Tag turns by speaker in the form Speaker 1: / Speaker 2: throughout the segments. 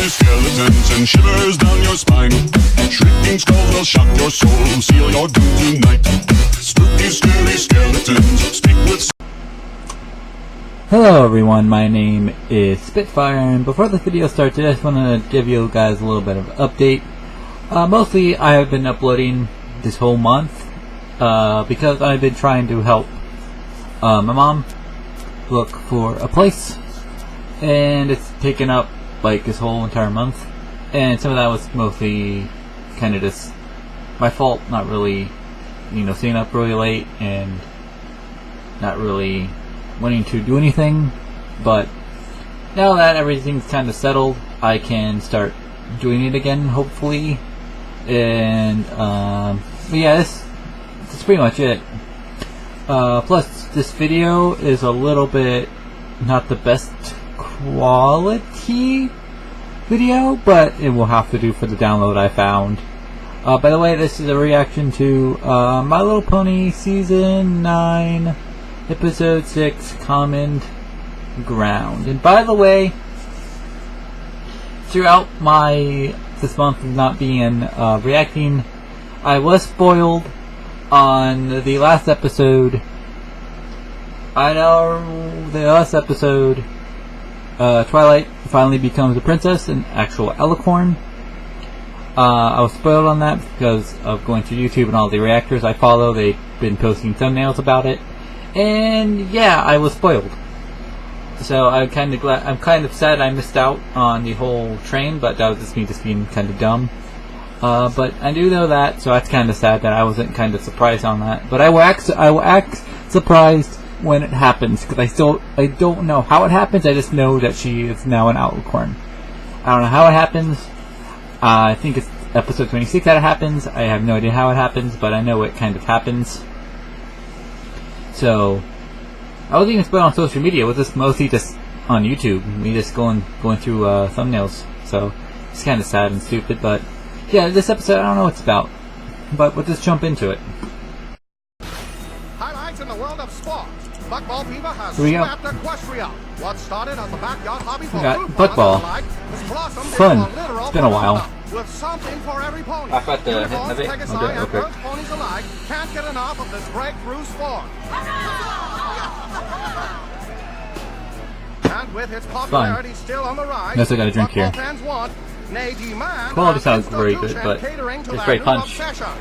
Speaker 1: skeletons and shivers down your spine. Shrieking skulls will shock your soul, seal your doom tonight. Spooky, scary skeletons speak with...
Speaker 2: Hello everyone, my name is Spitfire, and before the video starts I just want to give you guys a little bit of an update. Mostly I have been uploading this whole month because I've been trying to help my mom look for a place, and it's taken up like this whole entire month, and some of that was mostly kind of just my fault, not really, staying up really late and not really wanting to do anything. But now that everything's kind of settled, I can start doing it again, hopefully. And but yeah, that's pretty much it. Plus this video is a little bit not the best quality video, but it will have to do for the download I found. By the way, this is a reaction to My Little Pony Season 9 Episode 6, Common Ground. And by the way, throughout this month of not being reacting, I was spoiled on the last episode. I know the last episode, Twilight finally becomes a princess, an actual alicorn. I was spoiled on that because of going to YouTube and all the reactors I follow. They've been posting thumbnails about it. And yeah, I was spoiled. So I'm kind of sad I missed out on the whole train, but that was just me just being kind of dumb. But I do know that, so that's kind of sad that I wasn't kind of surprised on that. But I will act surprised when it happens, because I don't know how it happens. I just know that she is now an alicorn. I don't know how it happens. I think it's episode 26 that it happens. I have no idea how it happens, but I know it kind of happens. So I wasn't even spoiled on social media. It was just mostly just on YouTube, me just going through thumbnails. So it's kind of sad and stupid, but yeah, this episode I don't know what it's about, but we'll just jump into it.
Speaker 3: Highlights in the world of sport. Buckball fever has
Speaker 2: Here we go.
Speaker 3: swept Equestria. What started as a backyard hobby for
Speaker 2: We got
Speaker 3: fruit
Speaker 2: Buckball.
Speaker 3: has blossomed
Speaker 2: Fun.
Speaker 3: into a literal
Speaker 2: It's been a while.
Speaker 3: phenomenon, with something for every pony.
Speaker 2: I got the hit
Speaker 3: Unicorns,
Speaker 2: of it.
Speaker 3: Pegasi,
Speaker 2: Okay,
Speaker 3: and
Speaker 2: okay.
Speaker 3: Earth ponies alike can't get enough of this breakthrough sport. And with its popularity still on the rise,
Speaker 2: Unless I got a drink here.
Speaker 3: Buckball fans want, nay demand,
Speaker 2: Quality sounds
Speaker 3: an
Speaker 2: very good,
Speaker 3: institution
Speaker 2: but
Speaker 3: catering to
Speaker 2: it's
Speaker 3: their
Speaker 2: great
Speaker 3: new
Speaker 2: punch.
Speaker 3: obsession.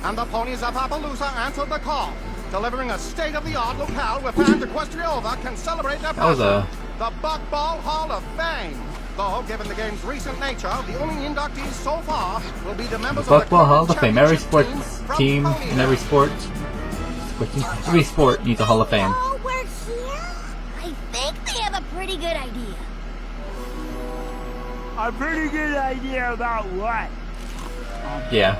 Speaker 3: And the ponies of Appaloosa answered the call, delivering a state-of-the-art locale where fans Equestriova can celebrate their
Speaker 2: That was
Speaker 3: passion. The Buckball Hall of Fame. Though, given the game's recent nature, the only inductees so far will be the members of the
Speaker 2: Buckball Hall of Fame. Every
Speaker 3: championship
Speaker 2: sports
Speaker 3: team
Speaker 2: team
Speaker 3: from
Speaker 2: and every sport needs a Hall of Fame.
Speaker 4: Oh, we're here? I think they have a pretty good idea.
Speaker 5: A pretty good idea about what?
Speaker 2: Yeah.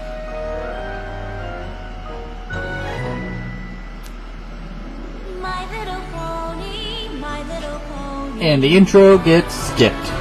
Speaker 4: My little pony, my little pony.
Speaker 2: And the intro gets skipped.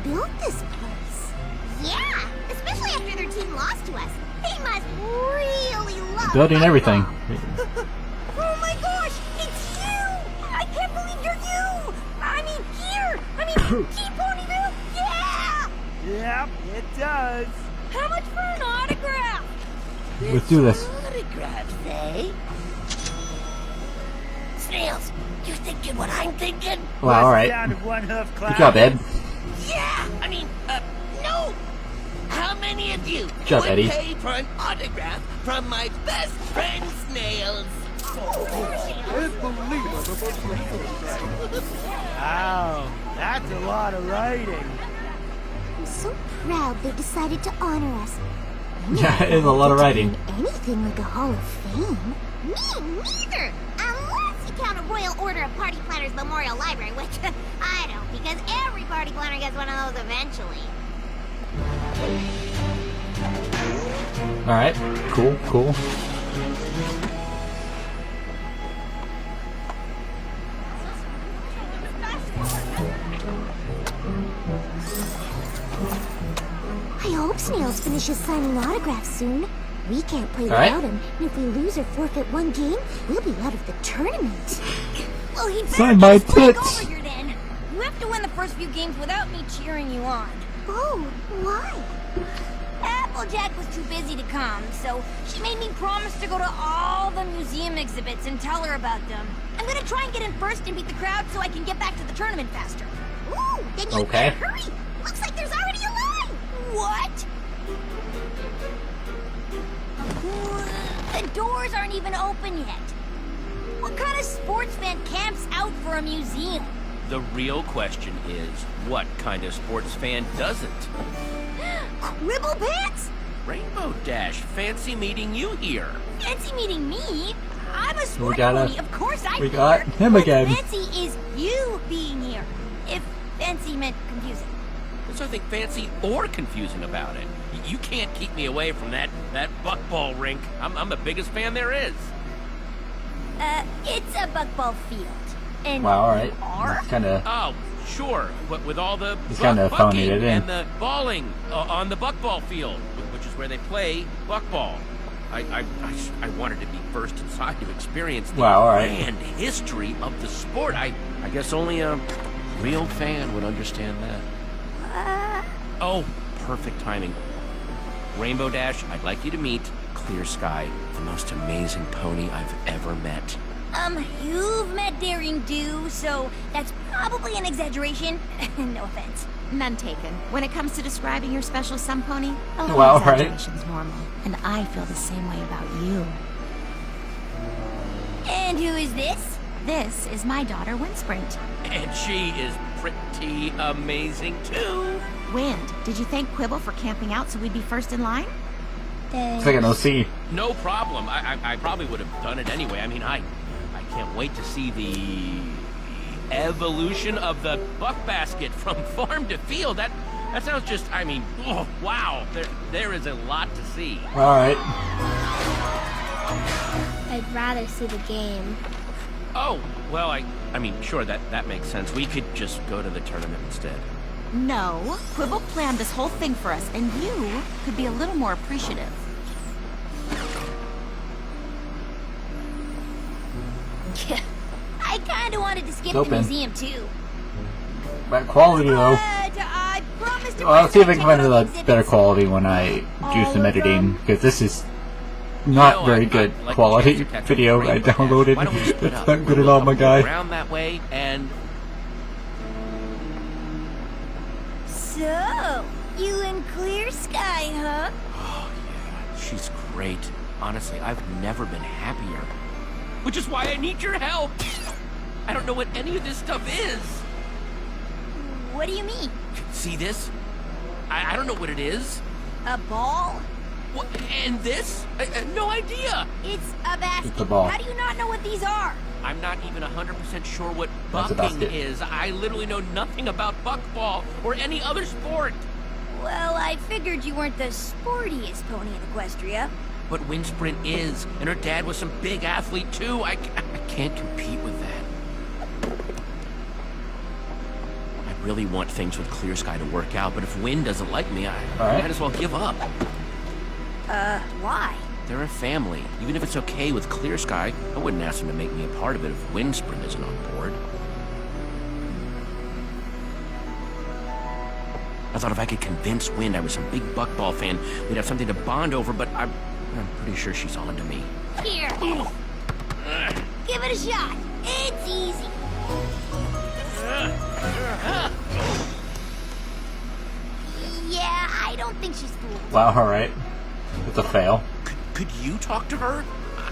Speaker 4: Built this place. Yeah, especially after their team lost to us. They must really love
Speaker 2: Building everything.
Speaker 4: Oh my gosh, it's you! I can't believe you're you! I mean, here! I mean, Key Ponyville? Yeah!
Speaker 5: Yep, it does.
Speaker 4: How much for an autograph?
Speaker 2: Let's do this.
Speaker 6: Autographs, eh? Snails, you thinking what I'm thinking?
Speaker 2: Wow, alright.
Speaker 5: Sound of one hoof
Speaker 2: Good
Speaker 5: clap.
Speaker 2: job, Ed.
Speaker 6: Yeah, I mean, no. How many of you
Speaker 2: job,
Speaker 6: would
Speaker 2: Eddie.
Speaker 6: pay for an autograph from my best friend Snails?
Speaker 5: Wow, that's a lot of writing.
Speaker 4: I'm so proud they decided to honor us.
Speaker 2: Yeah, it is a lot of writing.
Speaker 4: Anything like a Hall of Fame? Me neither! Unless you count a Royal Order of Party Planners Memorial Library, which I don't, because every party planner gets one of those eventually.
Speaker 2: Alright, cool.
Speaker 4: I hope Snails finishes signing autographs soon. We can't play
Speaker 2: All right.
Speaker 4: without him, and if we lose or forfeit one game, we'll be out of the tournament. Well, he
Speaker 2: Sign my tits.
Speaker 4: over here then. You have to win the first few games without me cheering you on. Oh, why? Applejack was too busy to come, so she made me promise to go to all the museum exhibits and tell her about them. I'm gonna try and get in first and beat the crowd so I can get back to the tournament faster. Ooh, then you
Speaker 2: Okay.
Speaker 4: better hurry. Looks like there's already a line. What? The doors aren't even open yet. What kind of sports fan camps out for a museum?
Speaker 7: The real question is, what kind of sports fan doesn't?
Speaker 4: Quibble Pants?
Speaker 7: Rainbow Dash, fancy meeting you here.
Speaker 4: Fancy meeting me? I'm a sport
Speaker 2: got
Speaker 4: pony. Of course I'm
Speaker 2: we got
Speaker 4: here.
Speaker 2: him
Speaker 4: What's
Speaker 2: again.
Speaker 4: fancy is you being here. If fancy meant confusing.
Speaker 7: There's nothing fancy or confusing about it. You can't keep me away from that buckball rink. I'm the biggest fan there is.
Speaker 4: It's a buckball field. And
Speaker 2: Wow, alright.
Speaker 4: you are?
Speaker 2: Kinda.
Speaker 7: Oh, sure, but with all the
Speaker 2: He's kinda phoning it in.
Speaker 7: and the balling on the buckball field, which is where they play buckball. I wanted to be first inside to experience the
Speaker 2: Wow, all right.
Speaker 7: grand history of the sport. I guess only a real fan would understand that. Oh, perfect timing. Rainbow Dash, I'd like you to meet Clear Sky, the most amazing pony I've ever met.
Speaker 4: You've met Daring Do, so that's probably an exaggeration. No offense.
Speaker 8: None taken. When it comes to describing your special sun pony, a
Speaker 2: Wow,
Speaker 8: little
Speaker 2: right.
Speaker 8: exaggeration's normal. And I feel the same way about you.
Speaker 4: And who is this?
Speaker 8: This is my daughter, Windsprint.
Speaker 7: And she is pretty amazing too.
Speaker 8: Wind, did you thank Quibble for camping out so we'd be first in line?
Speaker 2: Looks like an OC.
Speaker 7: No problem. I probably would have done it anyway. I mean, I can't wait to see the evolution of the buck basket from farm to field. That sounds just, I mean, oh, wow. There is a lot to see.
Speaker 2: Alright.
Speaker 4: I'd rather see the game.
Speaker 7: Oh, well, I mean, sure, that makes sense. We could just go to the tournament instead.
Speaker 8: No. Quibble planned this whole thing for us, and you could be a little more appreciative.
Speaker 4: I kinda wanted to skip
Speaker 2: It's
Speaker 4: the
Speaker 2: open.
Speaker 4: museum too.
Speaker 2: But quality though.
Speaker 4: I promised to
Speaker 2: Well, I'll see if I
Speaker 4: check
Speaker 2: can find
Speaker 4: out
Speaker 2: a
Speaker 4: exhibits.
Speaker 2: better quality when I do some editing, because this is not
Speaker 7: No,
Speaker 2: very
Speaker 7: I'd
Speaker 2: good
Speaker 7: like a
Speaker 2: quality
Speaker 7: chance to catch up
Speaker 2: video
Speaker 7: with
Speaker 2: I
Speaker 7: Rainbow Dash.
Speaker 2: downloaded.
Speaker 7: Why don't we split
Speaker 2: It's
Speaker 7: up?
Speaker 2: not good at
Speaker 7: We'll
Speaker 2: all, my
Speaker 7: go
Speaker 2: guy.
Speaker 7: around that way, and
Speaker 4: So, you and Clear Sky, huh?
Speaker 7: oh yeah, she's great. Honestly, I've never been happier. Which is why I need your help. I don't know what any of this stuff is.
Speaker 4: What do you mean?
Speaker 7: See this? I don't know what it is.
Speaker 4: A ball?
Speaker 7: What? And this? No idea.
Speaker 4: It's a basket.
Speaker 2: It's a ball.
Speaker 4: How do you not know what these are?
Speaker 7: I'm not even 100% sure what
Speaker 2: That's a
Speaker 7: bucking
Speaker 2: basket.
Speaker 7: is. I literally know nothing about buckball or any other sport.
Speaker 4: Well, I figured you weren't the sportiest pony in Equestria.
Speaker 7: But Windsprint is, and her dad was some big athlete too. I can't compete with that. I really want things with Clear Sky to work out, but if Wind doesn't like me, I
Speaker 2: right.
Speaker 7: might as well give up.
Speaker 4: Why?
Speaker 7: They're a family. Even if it's okay with Clear Sky, I wouldn't ask them to make me a part of it if Windsprint isn't on board. I thought if I could convince Wind I was some big Buckball fan, we'd have something to bond over, but I'm pretty sure she's on to me.
Speaker 4: Here. Give it a shot. It's easy. Yeah, I don't think she's fooled.
Speaker 2: Wow, alright. It's a fail.
Speaker 7: Could you talk to her?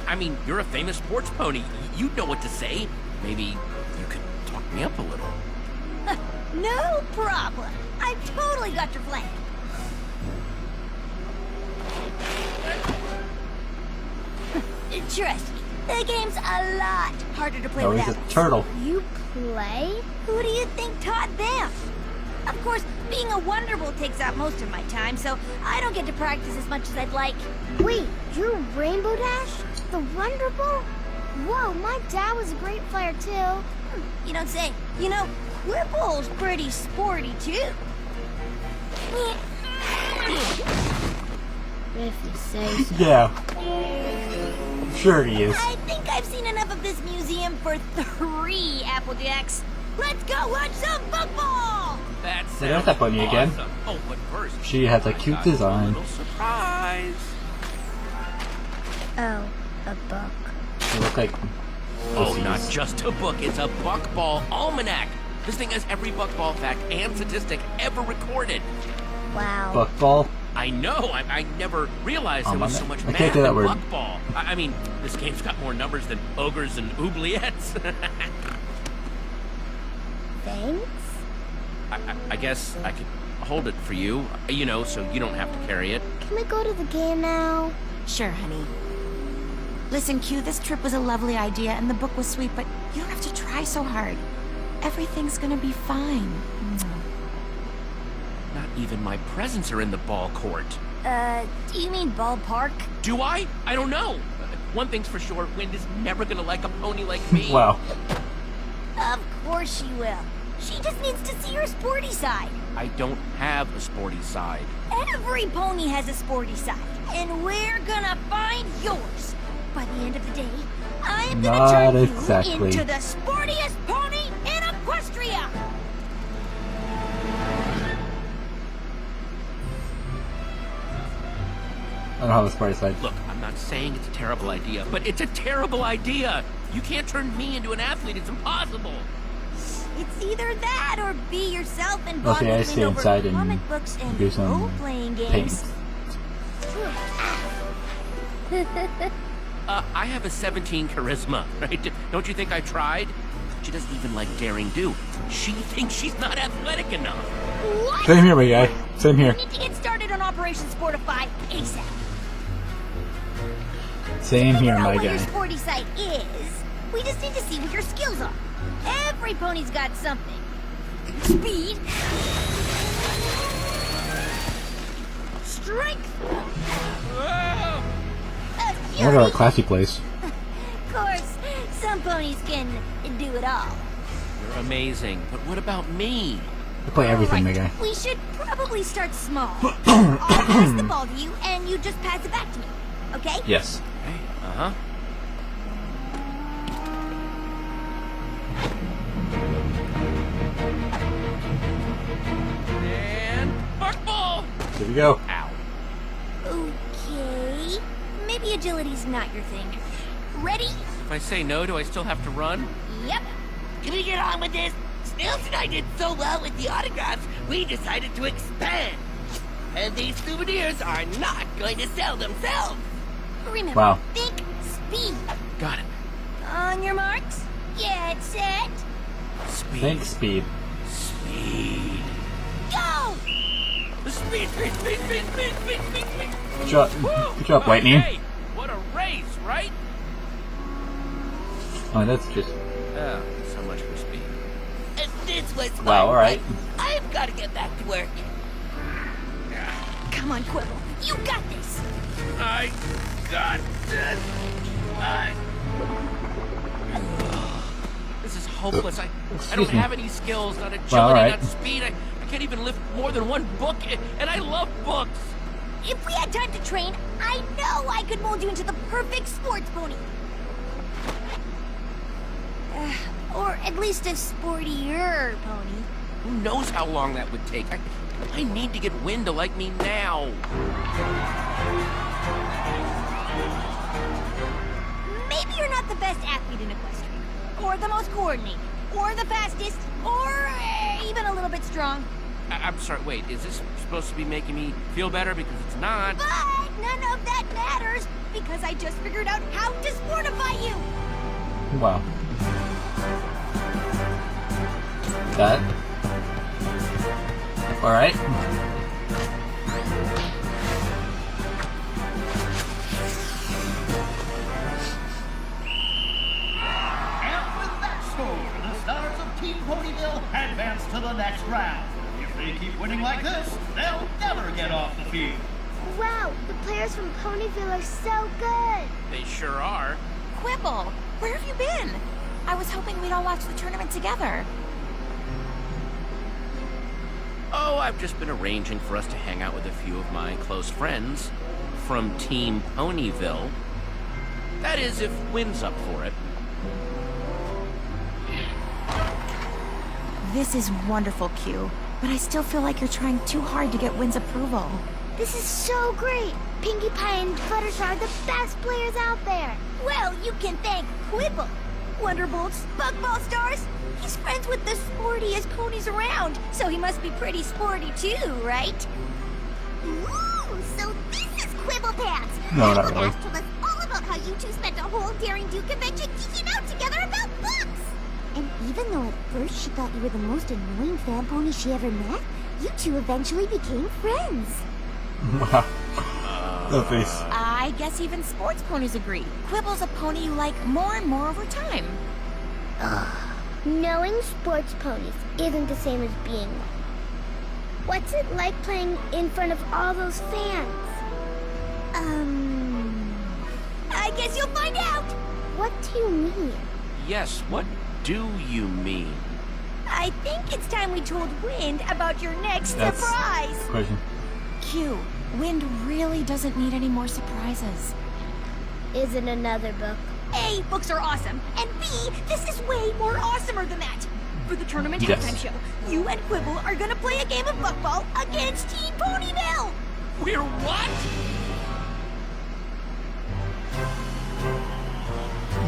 Speaker 7: I mean, you're a famous sports pony. You'd know what to say. Maybe you could talk me up a little.
Speaker 4: No problem. I've totally got your flank. Trust me, the game's a lot harder to play
Speaker 2: Oh,
Speaker 4: with
Speaker 2: he's a
Speaker 4: apples.
Speaker 2: turtle.
Speaker 4: You play? Who do you think taught them? Of course, being a Wonderbolt takes up most of my time, so I don't get to practice as much as I'd like.
Speaker 9: Wait, you're Rainbow Dash? The Wonderbolt? Whoa, my dad was a great player too.
Speaker 4: You don't say. You know, Quibble's pretty sporty, too.
Speaker 9: If you say so.
Speaker 2: Yeah. Sure he is.
Speaker 4: I think I've seen enough of this museum for 3 Applejacks. Let's go watch some football!
Speaker 7: That
Speaker 2: So there's
Speaker 7: sounds
Speaker 2: that bunny again.
Speaker 7: awesome. Oh, but first,
Speaker 2: She has a cute
Speaker 7: got
Speaker 2: design.
Speaker 7: A little surprise.
Speaker 9: Oh, a book.
Speaker 2: They look like
Speaker 7: Oh,
Speaker 2: pussies.
Speaker 7: not just a book, it's a Buckball Almanac. This thing has every Buckball fact and statistic ever recorded.
Speaker 9: Wow.
Speaker 2: Buckball.
Speaker 7: I know, I never realized there was so much
Speaker 2: I
Speaker 7: math
Speaker 2: can't
Speaker 7: in
Speaker 2: do that word.
Speaker 7: Buckball. I mean, this game's got more numbers than ogres and oubliettes.
Speaker 9: Thanks?
Speaker 7: I guess I could hold it for you, you know, so you don't have to carry it.
Speaker 9: Can we go to the game now?
Speaker 8: Sure, honey. Listen, Q, this trip was a lovely idea and the book was sweet, but you don't have to try so hard. Everything's gonna be fine.
Speaker 7: Not even my presents are in the ball court.
Speaker 4: Do you mean ballpark?
Speaker 7: Do I? I don't know. One thing's for sure, Wind is never gonna like a pony like me.
Speaker 2: Wow.
Speaker 4: Of course she will. She just needs to see her sporty side.
Speaker 7: I don't have a sporty side.
Speaker 4: Every pony has a sporty side, and we're gonna find yours. By the end of the day, I am gonna
Speaker 2: Not
Speaker 4: turn
Speaker 2: exactly.
Speaker 4: you into the sportiest pony in Equestria!
Speaker 2: I don't have a sporty side.
Speaker 7: Look, I'm not saying it's a terrible idea, but it's a terrible idea. You can't turn me into an athlete. It's impossible.
Speaker 4: It's either that or be yourself and bond
Speaker 2: Okay, I
Speaker 4: with
Speaker 2: stay
Speaker 4: me over
Speaker 2: inside and
Speaker 4: comic books and
Speaker 2: do some
Speaker 4: role-playing
Speaker 2: paint.
Speaker 4: games.
Speaker 7: I have a 17 charisma, right? Don't you think I tried? She doesn't even like daring do. She thinks she's not athletic enough.
Speaker 4: What?
Speaker 2: Same here, my guy. Same here.
Speaker 4: We need to get started on Operation Sportify ASAP.
Speaker 2: Same here,
Speaker 4: Figure out
Speaker 2: my
Speaker 4: what your
Speaker 2: guy.
Speaker 4: sporty side is. We just need to see what your skills are. Every pony's got something. Speed. Strength.
Speaker 2: I wonder what classy place.
Speaker 4: Of course, some ponies can do it all.
Speaker 7: You're amazing, but what about me?
Speaker 2: I play everything, my
Speaker 4: Right.
Speaker 2: guy.
Speaker 4: We should probably start small. I'll pass the ball to you, and you just pass it back to me. Okay?
Speaker 2: Yes.
Speaker 7: Hey, uh-huh. And Buckball!
Speaker 2: Here we go.
Speaker 7: Ow.
Speaker 4: Okay. Maybe agility's not your thing. Ready?
Speaker 7: If I say no, do I still have to run?
Speaker 4: Yep.
Speaker 6: Can we get on with this? Snails and I did so well with the autographs, we decided to expand. And these souvenirs are not going to sell themselves.
Speaker 4: Remember,
Speaker 2: Wow.
Speaker 4: think speed.
Speaker 7: Got it.
Speaker 4: On your marks, get set,
Speaker 7: Speed.
Speaker 2: Think speed.
Speaker 7: Speed.
Speaker 4: go!
Speaker 7: Speed, speed, speed, speed, speed, speed, speed, speed.
Speaker 2: Good job,
Speaker 7: Woo!
Speaker 2: good job, Lightning.
Speaker 7: Okay. What a race, right?
Speaker 2: Oh, that's just...
Speaker 7: Oh, so much for speed.
Speaker 6: And this was fun,
Speaker 2: Wow, alright.
Speaker 6: but I've got to get back to work.
Speaker 4: Come on, Quibble. You got this.
Speaker 7: I got this. This is hopeless. I don't
Speaker 2: Excuse me.
Speaker 7: have any skills, not agility,
Speaker 2: Well, alright.
Speaker 7: not speed. I can't even lift more than one book, and I love books.
Speaker 4: If we had time to train, I know I could mold you into the perfect sports pony. Or at least a sportier pony.
Speaker 7: Who knows how long that would take? I I need to get Wynn to like me now.
Speaker 4: Maybe you're not the best athlete in equestrian, or the most coordinated, or the fastest, or even a little bit strong.
Speaker 7: I'm sorry, wait, is this supposed to be making me feel better? Because it's not.
Speaker 4: But none of that matters, because I just figured out how to sportify you.
Speaker 2: Wow. That. Alright.
Speaker 5: And with that score, the stars of Team Ponyville advance to the next round. If they keep winning like this, they'll never get off the field.
Speaker 9: Wow, the players from Ponyville are so good.
Speaker 7: They sure are.
Speaker 8: Quibble, where have you been? I was hoping we'd all watch the tournament together.
Speaker 7: Oh, I've just been arranging for us to hang out with a few of my close friends from Team Ponyville. That is, if Wynn's up for it.
Speaker 8: This is wonderful, Q, but I still feel like you're trying too hard to get Wynn's approval.
Speaker 9: This is so great. Pinkie Pie and Fluttershy are the best players out there.
Speaker 4: Well, you can thank Quibble. Wonderbolts, Bugball Stars. He's friends with the sportiest ponies around, so he must be pretty sporty too, right?
Speaker 9: Ooh, so this is Quibble Pants.
Speaker 2: No, not really.
Speaker 9: told us all about how you two spent a whole Daring Do convention geeking out together about books. And even though at first she thought you were the most annoying fan pony she ever met, you two eventually became friends.
Speaker 2: Wow. The face.
Speaker 8: I guess even sports ponies agree. Quibble's a pony you like more and more over time.
Speaker 9: Knowing sports ponies isn't the same as being one. What's it like playing in front of all those fans?
Speaker 4: I guess you'll find out.
Speaker 9: What do you mean?
Speaker 7: Yes, what do you mean?
Speaker 4: I think it's time we told Wind about your next
Speaker 2: That's-
Speaker 4: surprise.
Speaker 2: Question.
Speaker 8: Q, Wind really doesn't need any more surprises.
Speaker 9: Is it another book?
Speaker 4: A, books are awesome, and B, this is way more awesomer than that. For the tournament
Speaker 2: Yes.
Speaker 4: halftime show, you and Quibble are gonna play a game of buckball against Team Ponyville.
Speaker 7: We're what?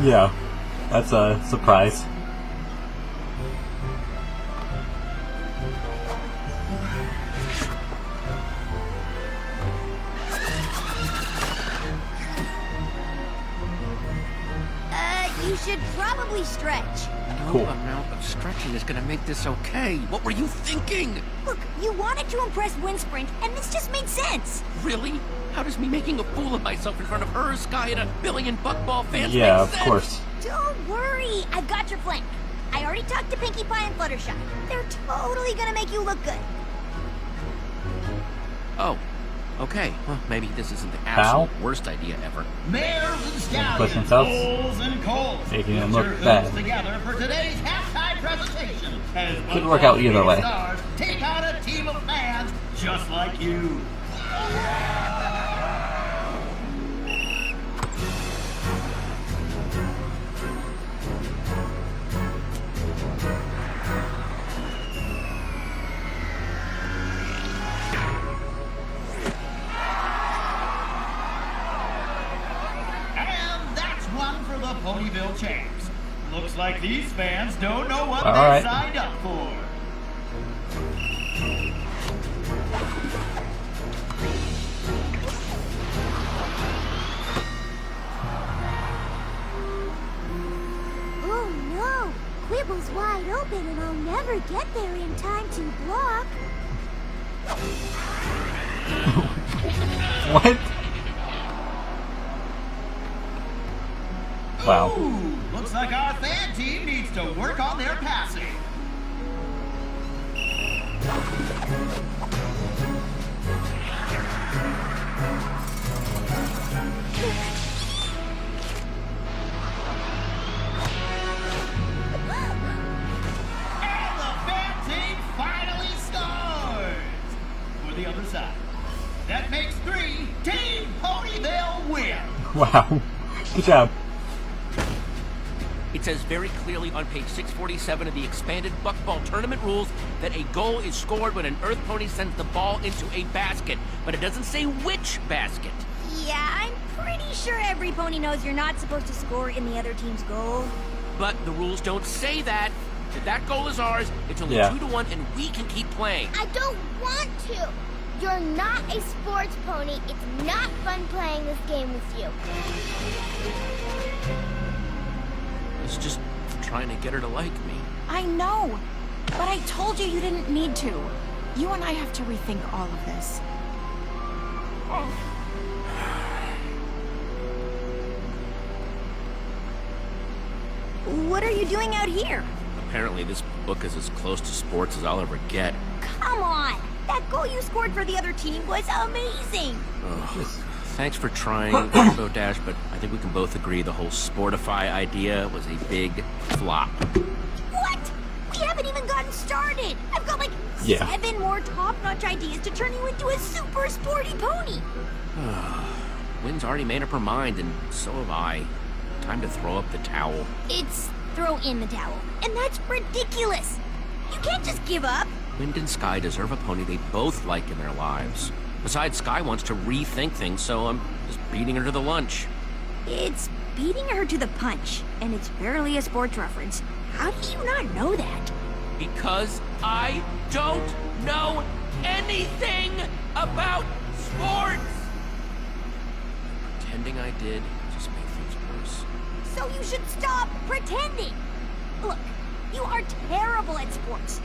Speaker 2: Yeah. That's a surprise.
Speaker 4: You should probably stretch.
Speaker 7: No
Speaker 2: Cool.
Speaker 7: amount of stretching is gonna make this okay. What were you thinking?
Speaker 4: Look, you wanted to impress Wind Sprint, and this just made sense.
Speaker 7: Really? How does me making a fool of myself in front of her, Sky, and a billion buckball fans
Speaker 2: Yeah,
Speaker 7: make
Speaker 2: of
Speaker 7: sense?
Speaker 2: course.
Speaker 4: Don't worry, I've got your flank. I already talked to Pinkie Pie and Fluttershy. They're totally gonna make you look good.
Speaker 7: Oh, okay. Well, maybe this isn't the
Speaker 2: How?
Speaker 7: absolute worst idea ever.
Speaker 5: Mares and
Speaker 2: Push
Speaker 5: stallions,
Speaker 2: themselves.
Speaker 5: bulls and colts.
Speaker 2: Making them
Speaker 5: Put
Speaker 2: look
Speaker 5: your
Speaker 2: bad.
Speaker 5: hooves together for today's halftime presentation. As
Speaker 2: Could work out either way.
Speaker 5: Stars take on a team of fans just like you. And that's one for the Ponyville champs. Looks like these fans don't know what
Speaker 2: All
Speaker 5: they
Speaker 2: right.
Speaker 5: signed up for.
Speaker 9: Oh no! Quibble's wide open and I'll never get there in time to block.
Speaker 2: What? Wow.
Speaker 5: Ooh, looks like our fan team needs to work on their passing. And the fan team finally scores! For the other side. That makes 3. Team Ponyville win!
Speaker 2: Wow. Good job.
Speaker 7: It says very clearly on page 647 of the expanded Buckball tournament rules that a goal is scored when an Earth Pony sends the ball into a basket, but it doesn't say which basket.
Speaker 4: Yeah, I'm pretty sure every pony knows you're not supposed to score in the other team's goal.
Speaker 7: But the rules don't say that. If that goal is ours, it's only 2-1 and we can keep playing.
Speaker 9: I don't want to. You're not a sports pony. It's not fun playing this game with you.
Speaker 7: It's just trying to get her to like me.
Speaker 8: I know, but I told you didn't need to. You and I have to rethink all of this.
Speaker 4: What are you doing out here?
Speaker 7: Apparently this book is as close to sports as I'll ever get.
Speaker 4: Come on! That goal you scored for the other team was amazing!
Speaker 7: Ugh. Thanks for trying, Rainbow Dash, but I think we can both agree the whole Sportify idea was a big flop.
Speaker 4: What? We haven't even gotten started! I've got like 7 more top-notch ideas to turn you into a super sporty pony!
Speaker 7: Wynn's already made up her mind, and so have I. Time to throw up the towel.
Speaker 4: It's throw in the towel, and that's ridiculous! You can't just give up!
Speaker 7: Wind and Sky deserve a pony they both like in their lives. Besides, Sky wants to rethink things, so I'm just beating her to the lunch.
Speaker 4: It's beating her to the punch, and it's barely a sports reference. How do you not know that?
Speaker 7: Because I don't know anything about sports! Pretending I did just made things worse.
Speaker 4: So you should stop pretending! Look, you are terrible at sports.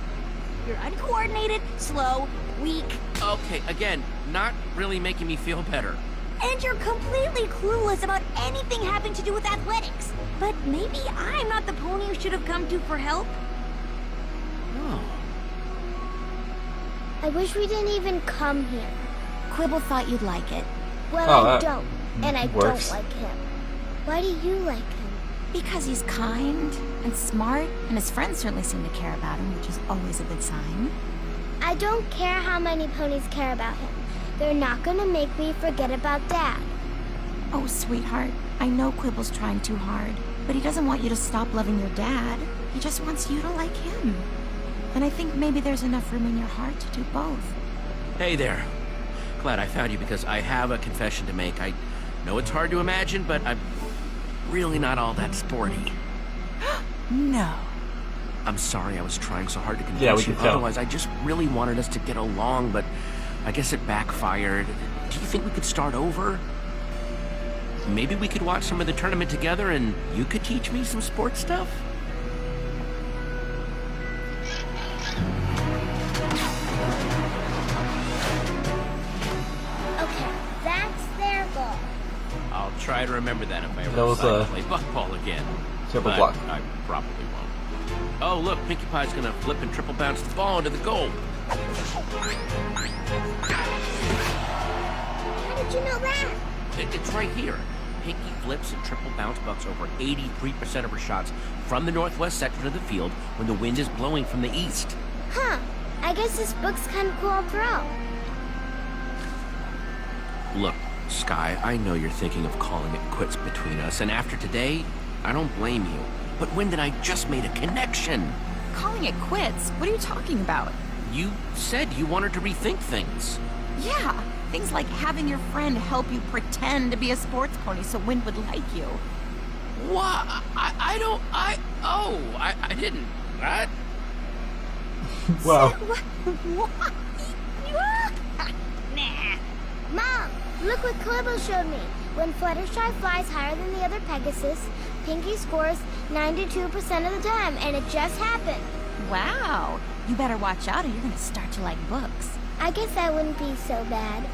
Speaker 4: You're uncoordinated, slow, weak.
Speaker 7: Okay, again, not really making me feel better.
Speaker 4: And you're completely clueless about anything having to do with athletics. But maybe I'm not the pony you should have come to for help.
Speaker 7: Oh.
Speaker 9: I wish we didn't even come here.
Speaker 8: Quibble thought you'd like it.
Speaker 9: Well, I don't. And I
Speaker 2: works.
Speaker 9: don't like him. Why do you like him?
Speaker 8: Because he's kind and smart, and his friends certainly seem to care about him, which is always a good sign.
Speaker 9: I don't care how many ponies care about him. They're not gonna make me forget about Dad.
Speaker 8: Oh, sweetheart, I know Quibble's trying too hard, but he doesn't want you to stop loving your dad. He just wants you to like him. And I think maybe there's enough room in your heart to do both.
Speaker 7: Hey there. Glad I found you because I have a confession to make. I know it's hard to imagine, but I'm really not all that sporty.
Speaker 8: No.
Speaker 7: I'm sorry I was trying so hard to convince
Speaker 2: Yeah, we
Speaker 7: you.
Speaker 2: can tell.
Speaker 7: Otherwise, I just really wanted us to get along, but I guess it backfired. Do you think we could start over? Maybe we could watch some of the tournament together and you could teach me some sports stuff?
Speaker 9: Okay, that's their goal.
Speaker 7: I'll try to remember that if I ever
Speaker 2: That was,
Speaker 7: decide to play Buckball again.
Speaker 2: triple
Speaker 7: But
Speaker 2: block.
Speaker 7: I probably won't. Oh, look, Pinkie Pie's gonna flip and triple bounce the ball into the goal.
Speaker 9: How did you know that?
Speaker 7: It's right here. Pinkie flips and triple bounce bucks over 83% of her shots from the northwest section of the field when the wind is blowing from the east.
Speaker 9: Huh. I guess this book's kind of cool after all.
Speaker 7: Look, Sky, I know you're thinking of calling it quits between us, and after today, I don't blame you. But when did I just made a connection?
Speaker 8: Calling it quits? What are you talking about?
Speaker 7: You said you wanted to rethink things.
Speaker 8: Yeah, things like having your friend help you pretend to be a sports pony so Wind would like you.
Speaker 7: What? I didn't. What?
Speaker 2: Wow.
Speaker 4: What? Nah.
Speaker 9: Mom, look what Quibble showed me. When Fluttershy flies higher than the other Pegasus, Pinkie scores 92% of the time, and it just happened.
Speaker 8: Wow. You better watch out or you're gonna start to like books.
Speaker 9: I guess that wouldn't be so bad.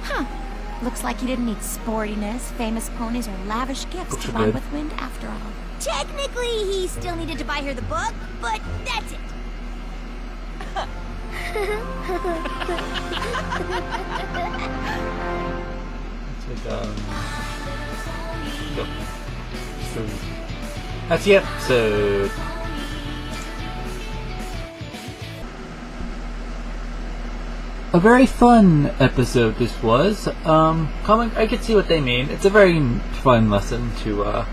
Speaker 8: Huh. Looks like you didn't need sportiness, famous ponies, or lavish gifts
Speaker 2: Books
Speaker 8: to
Speaker 2: are
Speaker 8: bond
Speaker 2: good.
Speaker 8: with Wind after all.
Speaker 4: Technically, he still needed to buy her the book, but that's it.
Speaker 2: It's like, go. So, that's the episode. A very fun episode this was. I could see what they mean. It's a very fun lesson to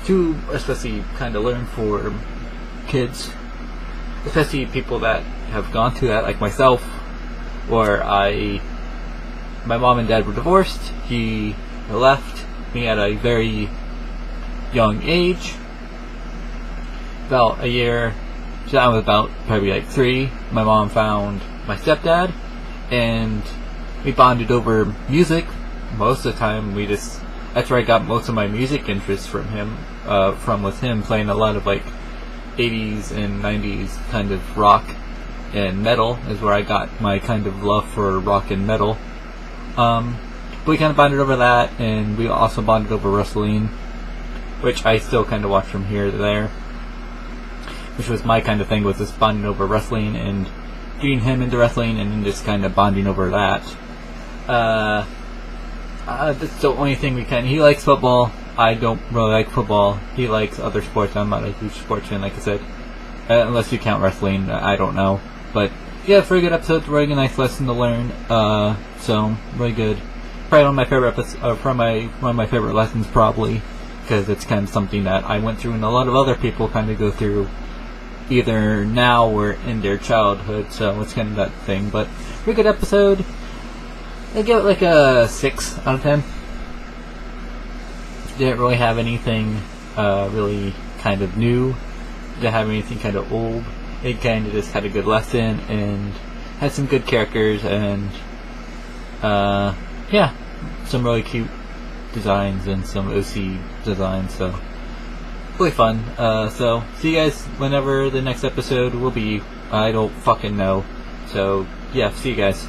Speaker 2: to especially kind of learn for kids, especially people that have gone through that, like myself, where my mom and dad were divorced. He left me at a very young age, about a year. So I was about probably like 3. My mom found my stepdad, and we bonded over music. Most of the time, that's where I got most of my music interests from him. With him playing a lot of like 80s and 90s kind of rock and metal is where I got my kind of love for rock and metal. But we kind of bonded over that, and we also bonded over wrestling, which I still kind of watch from here to there. Which was my kind of thing, was just bonding over wrestling and getting him into wrestling, and then just kind of bonding over that. That's the only thing he likes football. I don't really like football. He likes other sports. I'm not a huge sports fan, like I said. Unless you count wrestling, I don't know. But yeah, very good episode, really nice lesson to learn. So really good. Probably one of my favorite episodes, one of my favorite lessons, probably, because it's kind of something that I went through and a lot of other people kind of go through, either now or in their childhood. So it's kind of that thing. But very good episode. I give it like a 6 out of 10. Didn't really have anything really kind of new. Didn't have anything kind of old. It kind of just had a good lesson and had some good characters and yeah, some really cute designs and some OC designs. So really fun. So see you guys whenever the next episode will be. I don't fucking know. So yeah, see you guys.